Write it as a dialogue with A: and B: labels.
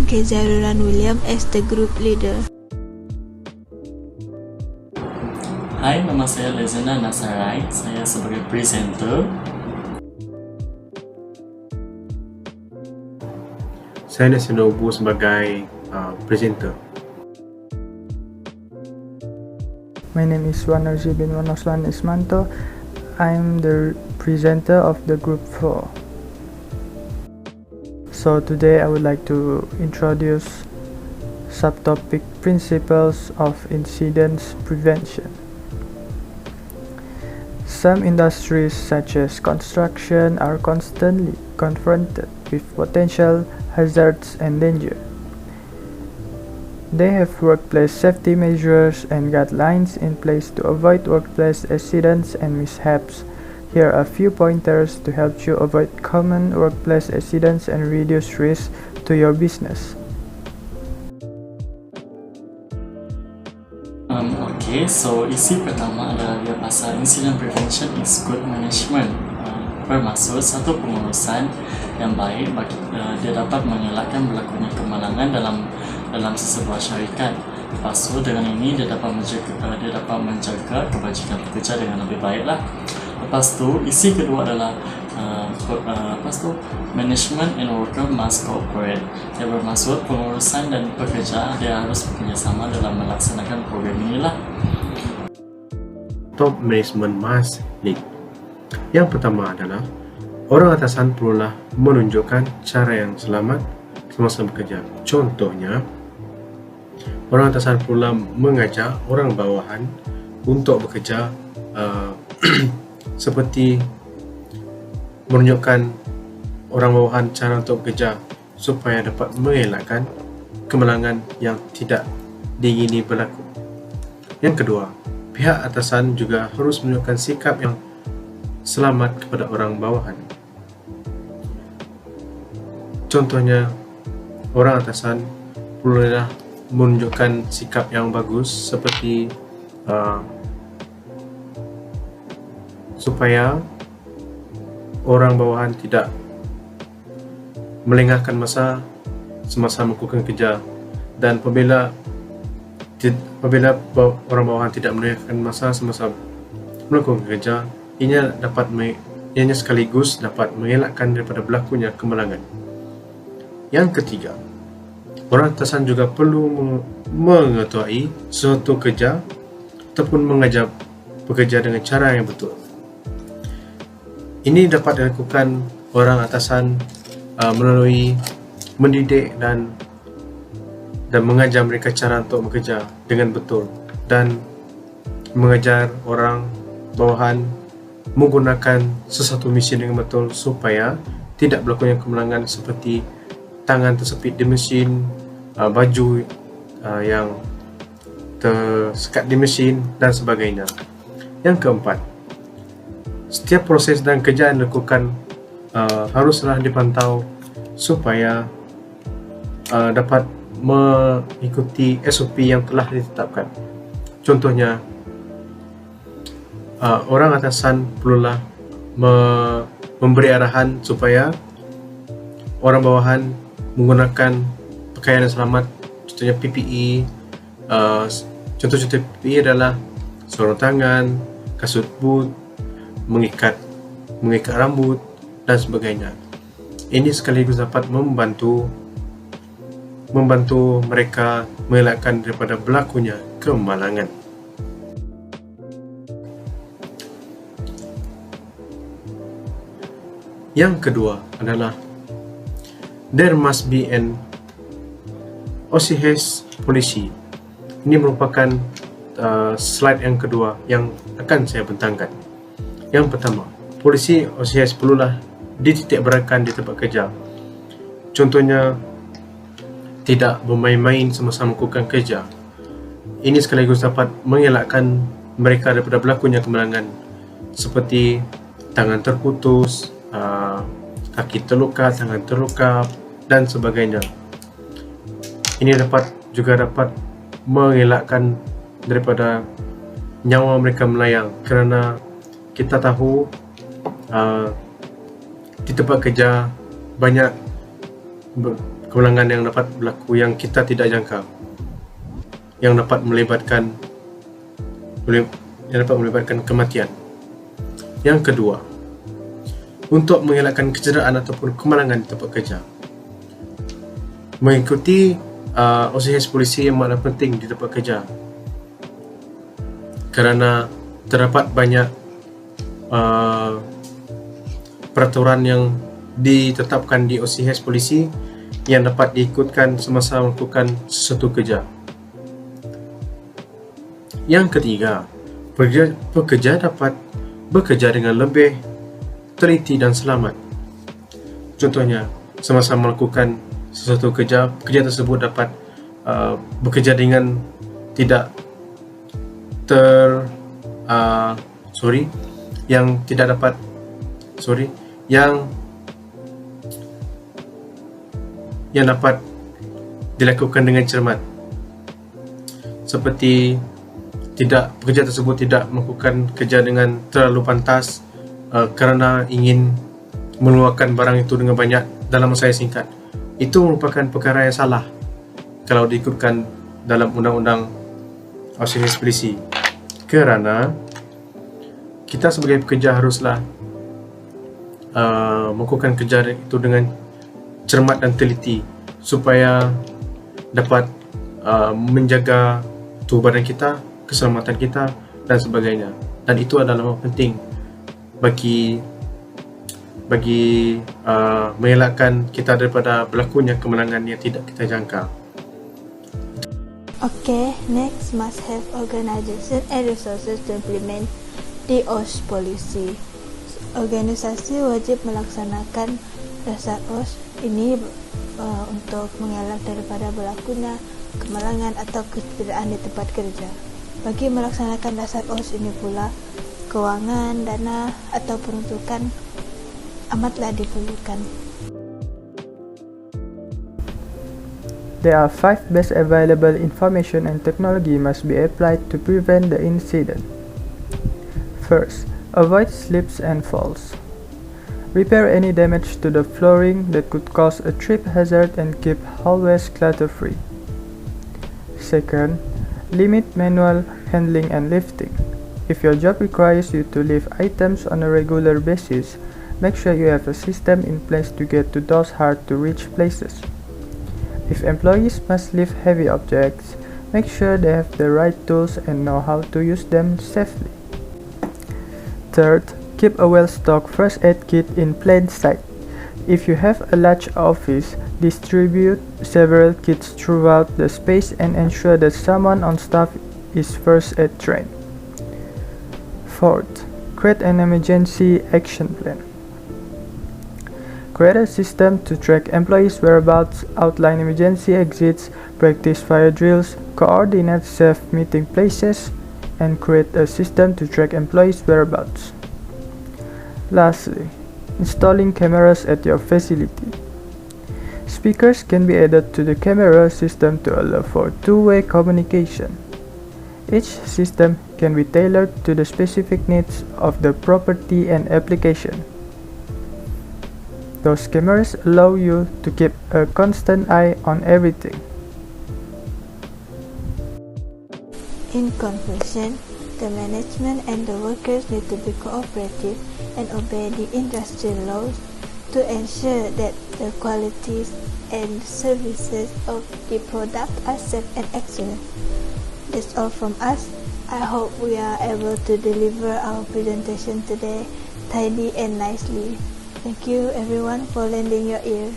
A: welcome Kezaruran William as the group leader.
B: Hai, nama saya Lezena Nasarai. Saya sebagai presenter.
C: Saya Nasinobu sebagai presenter.
D: My name is Wanarzi bin Wanoslan Ismanto. I'm the presenter of the group 4. So today I would like to introduce subtopic principles of incidents prevention. Some industries such as construction are constantly confronted with potential hazards and danger. They have workplace safety measures and guidelines in place to avoid workplace accidents and mishaps. Here are a few pointers to help you avoid common workplace accidents and reduce risk to your business.
B: Okay, so isi pertama adalah dia pasal incident prevention is good management. Bermaksud satu pengurusan yang baik bagi dia dapat mengelakkan berlakunya kemalangan dalam sesebuah syarikat. Lepas tu dengan ini dia dapat menjaga kebajikan pekerja dengan lebih baiklah. Lepas tu isi kedua adalah management and worker must cooperate. Dia bermaksud pengurusan dan pekerja dia harus bekerjasama dalam melaksanakan program inilah.
C: Top management must lead. Yang pertama adalah orang atasan perlulah menunjukkan cara yang selamat semasa bekerja. Contohnya, orang atasan perlulah mengajak orang bawahan untuk bekerja seperti menunjukkan orang bawahan cara untuk bekerja supaya dapat mengelakkan kemalangan yang tidak diingini berlaku. Yang kedua, pihak atasan juga harus menunjukkan sikap yang selamat kepada orang bawahan. Contohnya, orang atasan perlulah menunjukkan sikap yang bagus seperti supaya orang bawahan tidak melengahkan masa semasa melakukan kerja, dan apabila orang bawahan tidak melengahkan masa semasa melakukan kerja, ianya sekaligus dapat mengelakkan daripada berlakunya kemalangan. Yang ketiga, orang atasan juga perlu mengetahui suatu kerja ataupun mengajar pekerja dengan cara yang betul. Ini dapat dilakukan orang atasan melalui mendidik dan mengajar mereka cara untuk bekerja dengan betul, dan mengajar orang bawahan menggunakan sesuatu mesin dengan betul supaya tidak berlakunya kemalangan seperti tangan tersepit di mesin, baju yang tersekat di mesin dan sebagainya. Yang keempat, setiap proses dan kerja yang dilakukan haruslah dipantau supaya dapat mengikuti SOP yang telah ditetapkan. Contohnya, orang atasan perlulah memberi arahan supaya orang bawahan menggunakan pakaian yang selamat, contohnya PPE. Contoh-contoh PPE adalah sarung tangan, kasut boot, mengikat rambut dan sebagainya. Ini sekaligus dapat membantu mereka mengelakkan daripada berlakunya kemalangan. Yang kedua adalah there must be an OCS policy. Ini merupakan slide yang kedua yang akan saya bentangkan. Yang pertama, polisi OCS perlulah dititikberatkan di tempat kerja. Contohnya, tidak bermain-main semasa melakukan kerja. Ini sekaligus dapat mengelakkan mereka daripada berlakunya kemalangan seperti tangan terputus, kaki terluka, tangan terluka dan sebagainya. Ini juga dapat mengelakkan daripada nyawa mereka melayang, kerana kita tahu di tempat kerja banyak kemenangan yang dapat berlaku yang kita tidak jangka, yang dapat melibatkan kematian. Yang kedua, untuk mengelakkan kecederaan ataupun kemalangan di tempat kerja, mengikuti OCS polisi yang mana penting di tempat kerja, kerana terdapat banyak peraturan yang ditetapkan di OCS polisi yang dapat diikutkan semasa melakukan sesuatu kerja. Yang ketiga, pekerja dapat bekerja dengan lebih teliti dan selamat. Contohnya, semasa melakukan sesuatu kerja, pekerja tersebut dapat bekerja dengan tidak yang dapat dilakukan dengan cermat, seperti pekerja tersebut tidak melakukan kerja dengan terlalu pantas kerana ingin mengeluarkan barang itu dengan banyak dalam masa yang singkat. Itu merupakan perkara yang salah kalau diikutkan dalam undang-undang OCS polisi, kerana kita sebagai pekerja haruslah melakukan kerja itu dengan cermat dan teliti supaya dapat menjaga tubuh badan kita, keselamatan kita dan sebagainya. Dan itu adalah penting bagi mengelakkan kita daripada berlakunya kemenangan yang tidak kita jangka.
A: Okay, next must have organization and resources to implement the OS policy. Organisasi wajib melaksanakan dasar OS ini untuk mengelak daripada berlakunya kemalangan atau kecederaan di tempat kerja. Bagi melaksanakan dasar OS ini pula, kewangan, dana atau peruntukan amatlah diperlukan.
D: There are 5 best available information and technology must be applied to prevent the incident. First, avoid slips and falls. Repair any damage to the flooring that could cause a trip hazard and keep hallways clutter-free. Second, limit manual handling and lifting. If your job requires you to lift items on a regular basis, make sure you have a system in place to get to those hard-to-reach places. If employees must lift heavy objects, make sure they have the right tools and know how to use them safely. Third, keep a well-stocked first aid kit in plain sight. If you have a large office, distribute several kits throughout the space and ensure that someone on staff is first aid trained. Fourth, create an emergency action plan. Create a system to track employees' whereabouts, outline emergency exits, practice fire drills, coordinate safe meeting places, and create a system to track employees' whereabouts. Lastly, installing cameras at your facility. Speakers can be added to the camera system to allow for two-way communication. Each system can be tailored to the specific needs of the property and application. Those cameras allow you to keep a constant eye on everything.
A: In conclusion, the management and the workers need to be cooperative and obey the industrial laws to ensure that the qualities and services of the product are safe and excellent. That's all from us. I hope we are able to deliver our presentation today tidy and nicely. Thank you everyone for lending your ear.